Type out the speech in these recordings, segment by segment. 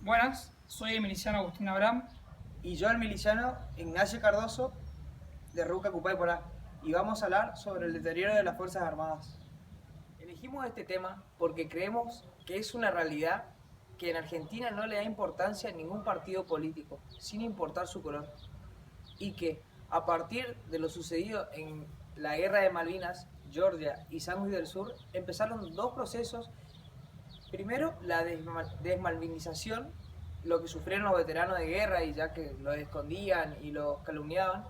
Buenas, soy el miliciano Agustín Abraham. Y yo, el miliciano Ignacio Cardoso, de Ruca Cupay Porá, y vamos a hablar sobre el deterioro de las Fuerzas Armadas. Elegimos este tema porque creemos que es una realidad que en Argentina no le da importancia a ningún partido político, sin importar su color, y que a partir de lo sucedido en la Guerra de Malvinas, Georgia y Sándwich del Sur, empezaron dos procesos. Primero, la desmalvinización, lo que sufrieron los veteranos de guerra y ya que los escondían y los calumniaban.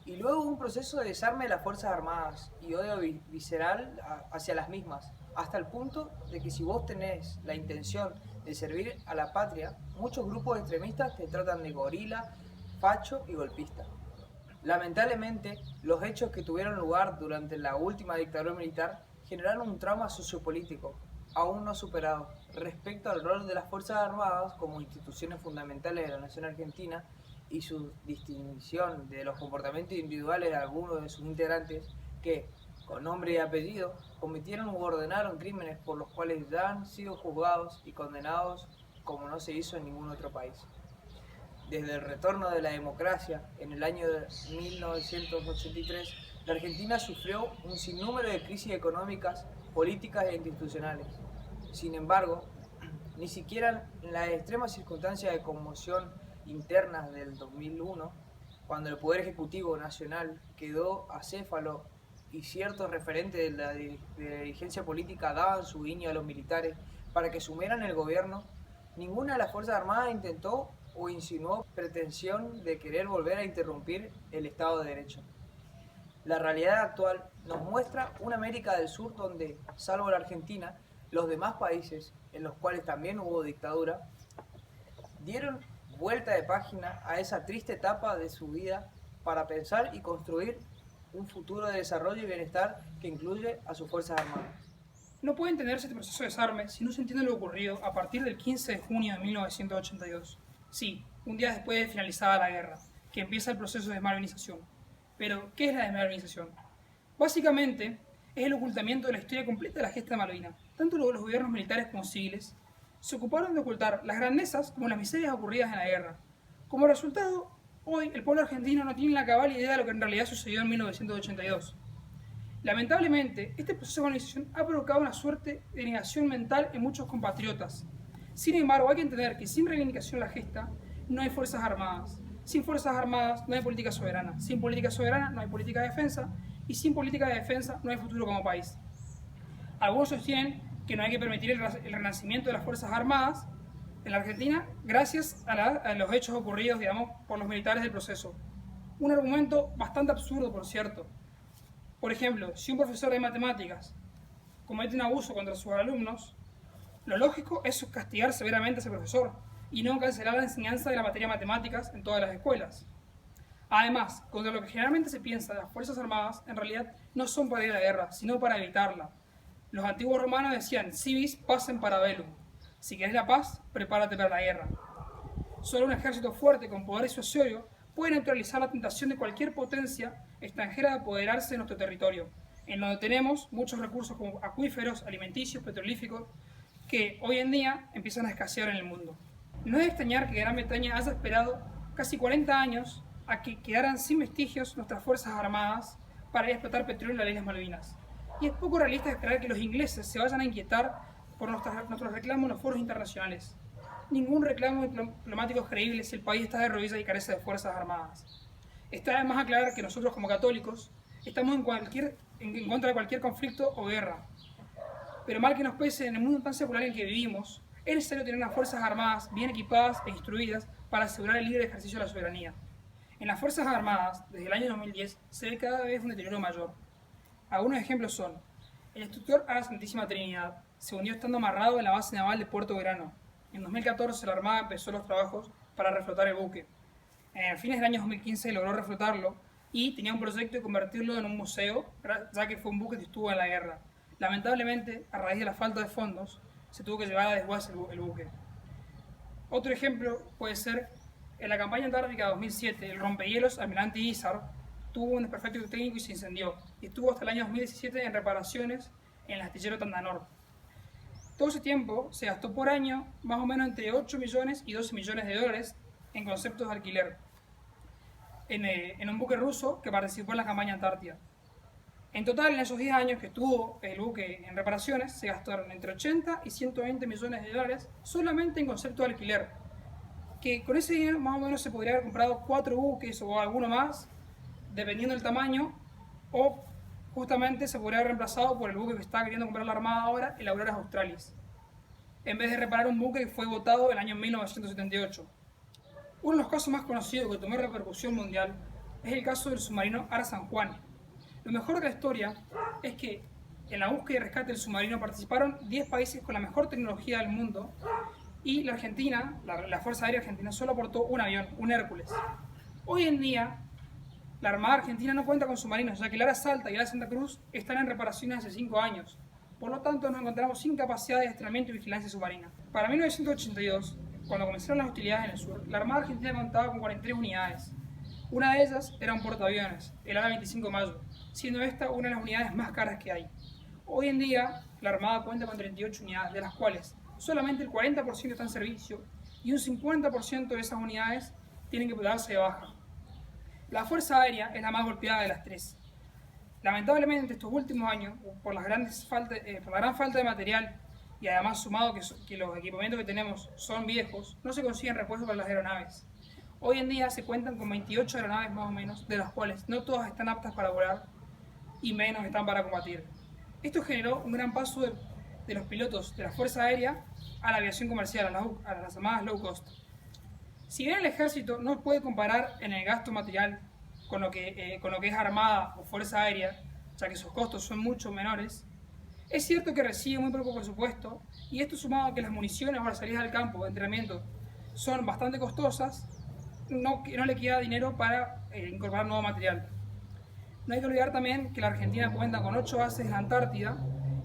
Y luego un proceso de desarme de las Fuerzas Armadas y odio visceral hacia las mismas, hasta el punto de que si vos tenés la intención de servir a la patria, muchos grupos extremistas te tratan de gorila, facho y golpista. Lamentablemente, los hechos que tuvieron lugar durante la última dictadura militar generaron un trauma sociopolítico aún no superado respecto al rol de las Fuerzas Armadas como instituciones fundamentales de la nación argentina y su distinción de los comportamientos individuales de algunos de sus integrantes que, con nombre y apellido, cometieron u ordenaron crímenes por los cuales ya han sido juzgados y condenados como no se hizo en ningún otro país. Desde el retorno de la democracia en el año de 1983, la Argentina sufrió un sinnúmero de crisis económicas, políticas e institucionales. Sin embargo, ni siquiera en las extremas circunstancias de conmoción internas del 2001, cuando el Poder Ejecutivo Nacional quedó acéfalo y ciertos referentes de la dirigencia política daban su guiño a los militares para que sumieran el gobierno, ninguna de las Fuerzas Armadas intentó o insinuó pretensión de querer volver a interrumpir el Estado de Derecho. La realidad actual nos muestra una América del Sur donde, salvo la Argentina, los demás países, en los cuales también hubo dictadura, dieron vuelta de página a esa triste etapa de su vida para pensar y construir un futuro de desarrollo y bienestar que incluye a sus Fuerzas Armadas. No puede entenderse este proceso de desarme si no se entiende lo ocurrido a partir del 15 de junio de 1982. Sí, un día después de finalizada la guerra, que empieza el proceso de desmalvinización. Pero, ¿qué es la desmalvinización? Básicamente, es el ocultamiento de la historia completa de la gesta de Malvinas. Tanto los gobiernos militares como civiles se ocuparon de ocultar las grandezas como las miserias ocurridas en la guerra. Como resultado, hoy el pueblo argentino no tiene la cabal idea de lo que en realidad sucedió en 1982. Lamentablemente, este proceso de organización ha provocado una suerte de negación mental en muchos compatriotas. Sin embargo, hay que entender que sin reivindicación de la gesta no hay fuerzas armadas. Sin fuerzas armadas no hay política soberana. Sin política soberana no hay política de defensa. Y sin política de defensa no hay futuro como país. Algunos sostienen que no hay que permitir el renacimiento de las Fuerzas Armadas en la Argentina gracias a los hechos ocurridos, digamos, por los militares del proceso. Un argumento bastante absurdo, por cierto. Por ejemplo, si un profesor de matemáticas comete un abuso contra sus alumnos, lo lógico es castigar severamente a ese profesor y no cancelar la enseñanza de la materia matemáticas en todas las escuelas. Además, contra lo que generalmente se piensa de las Fuerzas Armadas, en realidad no son para ir a la guerra, sino para evitarla. Los antiguos romanos decían, civis pacem para bellum. Si querés la paz, prepárate para la guerra. Solo un ejército fuerte con poder disuasorio puede neutralizar la tentación de cualquier potencia extranjera de apoderarse de nuestro territorio, en donde tenemos muchos recursos como acuíferos, alimenticios, petrolíficos, que hoy en día empiezan a escasear en el mundo. No es de extrañar que Gran Bretaña haya esperado casi 40 años a que quedaran sin vestigios nuestras fuerzas armadas para ir a explotar petróleo en las Islas Malvinas. Y es poco realista esperar que los ingleses se vayan a inquietar por nuestros reclamos en los foros internacionales. Ningún reclamo diplomático es creíble si el país está de rodillas y carece de fuerzas armadas. Está además aclarar que nosotros como católicos estamos en contra de cualquier conflicto o guerra. Pero mal que nos pese, en el mundo tan secular en el que vivimos, es necesario tener unas fuerzas armadas bien equipadas e instruidas para asegurar el libre ejercicio de la soberanía. En las Fuerzas Armadas, desde el año 2010, se ve cada vez un deterioro mayor. Algunos ejemplos son: el instructor a la Santísima Trinidad se hundió estando amarrado en la base naval de Puerto Verano. En 2014 la Armada empezó los trabajos para reflotar el buque. En fines del año 2015 logró reflotarlo y tenía un proyecto de convertirlo en un museo, ya que fue un buque que estuvo en la guerra. Lamentablemente, a raíz de la falta de fondos, se tuvo que llevar a desguace el buque. Otro ejemplo puede ser en la campaña antártica 2007, el rompehielos Almirante Izard tuvo un desperfecto técnico y se incendió, y estuvo hasta el año 2017 en reparaciones en el astillero Tandanor. Todo ese tiempo se gastó por año más o menos entre 8 millones y 12 millones de dólares en conceptos de alquiler en un buque ruso que participó en la campaña Antártida. En total, en esos 10 años que estuvo el buque en reparaciones, se gastaron entre 80 y 120 millones de dólares solamente en concepto de alquiler. Que con ese dinero más o menos se podría haber comprado 4 buques o alguno más, dependiendo del tamaño, o justamente se podría haber reemplazado por el buque que está queriendo comprar la Armada ahora, el Aurora Australis, en vez de reparar un buque que fue votado en el año 1978. Uno de los casos más conocidos que tomó repercusión mundial es el caso del submarino Ara San Juan. Lo mejor de la historia es que en la búsqueda y rescate del submarino participaron 10 países con la mejor tecnología del mundo y la Argentina, la Fuerza Aérea Argentina, solo aportó un avión, un Hércules. Hoy en día, la Armada Argentina no cuenta con submarinos, ya que el Ara Salta y el Ara Santa Cruz están en reparaciones hace 5 años. Por lo tanto, nos encontramos sin capacidad de adiestramiento y vigilancia submarina. Para 1982, cuando comenzaron las hostilidades en el sur, la Armada Argentina contaba con 43 unidades. Una de ellas era un portaaviones, el Ara 25 de Mayo, siendo esta una de las unidades más caras que hay. Hoy en día, la Armada cuenta con 38 unidades, de las cuales solamente el 40% está en servicio y un 50% de esas unidades tienen que darse de baja. La Fuerza Aérea es la más golpeada de las tres. Lamentablemente, estos últimos años, por la gran falta de material y además sumado que los equipamientos que tenemos son viejos, no se consiguen repuestos para las aeronaves. Hoy en día se cuentan con 28 aeronaves más o menos, de las cuales no todas están aptas para volar y menos están para combatir. Esto generó un gran paso de los pilotos de la Fuerza Aérea a la aviación comercial, a las llamadas low cost. Si bien el ejército no puede comparar en el gasto material con lo que es Armada o Fuerza Aérea, ya que sus costos son mucho menores, es cierto que recibe muy poco presupuesto, y esto sumado a que las municiones o las salidas al campo de entrenamiento son bastante costosas, no le queda dinero para incorporar nuevo material. No hay que olvidar también que la Argentina cuenta con 8 bases en la Antártida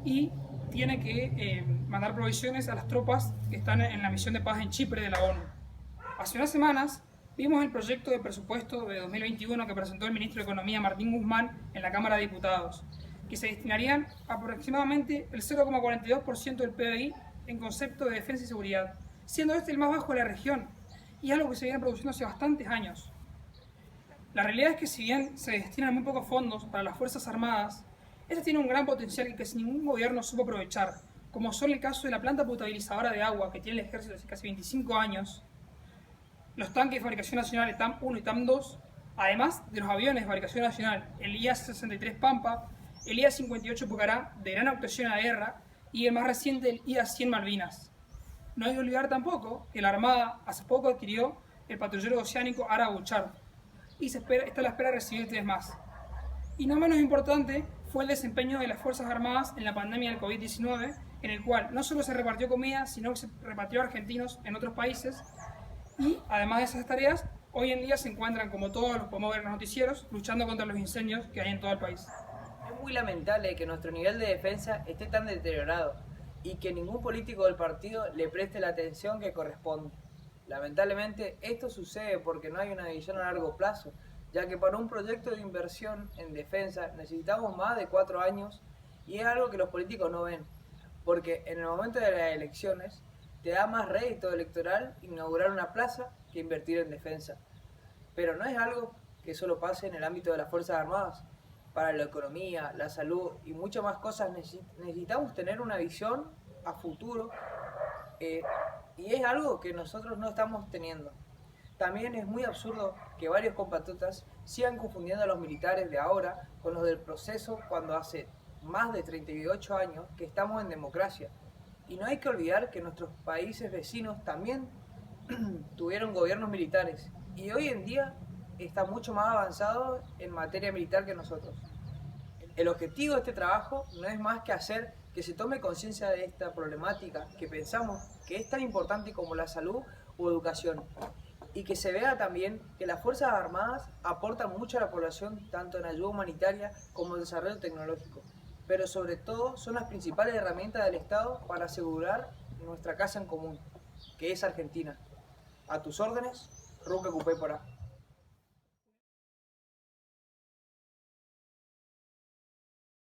y tiene que mandar provisiones a las tropas que están en la misión de paz en Chipre de la ONU. Hace unas semanas vimos el proyecto de presupuesto de 2021 que presentó el ministro de Economía Martín Guzmán en la Cámara de Diputados, que se destinarían aproximadamente el 0,42% del PBI en concepto de defensa y seguridad, siendo este el más bajo de la región, y algo que se viene produciendo hace bastantes años. La realidad es que si bien se destinan muy pocos fondos para las Fuerzas Armadas, estas tienen un gran potencial y que sin ningún gobierno supo aprovechar, como son el caso de la planta potabilizadora de agua que tiene el ejército hace casi 25 años, los tanques de fabricación nacional, el TAM 1 y TAM 2, además de los aviones de fabricación nacional, el IA-63 Pampa, el IA-58 Pucará, de gran actuación a la guerra, y el más reciente, el IA-100 Malvinas. No hay que olvidar tampoco que la Armada hace poco adquirió el patrullero oceánico Ara Bouchard, y está a la espera de recibir 3 más. Y no menos importante fue el desempeño de las Fuerzas Armadas en la pandemia del COVID-19, en el cual no solo se repartió comida, sino que se repartió a argentinos en otros países, y además de esas tareas, hoy en día se encuentran, como todos los podemos ver en los noticieros, luchando contra los incendios que hay en todo el país. Es muy lamentable que nuestro nivel de defensa esté tan deteriorado y que ningún político del partido le preste la atención que corresponde. Lamentablemente esto sucede porque no hay una visión a largo plazo, ya que para un proyecto de inversión en defensa necesitamos más de 4 años, y es algo que los políticos no ven, porque en el momento de las elecciones te da más rédito electoral inaugurar una plaza que invertir en defensa. Pero no es algo que solo pase en el ámbito de las Fuerzas Armadas. Para la economía, la salud y muchas más cosas necesitamos tener una visión a futuro, y es algo que nosotros no estamos teniendo. También es muy absurdo que varios compatriotas sigan confundiendo a los militares de ahora con los del proceso, cuando hace más de 38 años que estamos en democracia. Y no hay que olvidar que nuestros países vecinos también tuvieron gobiernos militares, y hoy en día está mucho más avanzado en materia militar que nosotros. El objetivo de este trabajo no es más que hacer que se tome conciencia de esta problemática que pensamos que es tan importante como la salud o educación, y que se vea también que las Fuerzas Armadas aportan mucho a la población, tanto en ayuda humanitaria como en desarrollo tecnológico, pero sobre todo son las principales herramientas del Estado para asegurar nuestra casa en común, que es Argentina. A tus órdenes, Ruca Cupay Porá.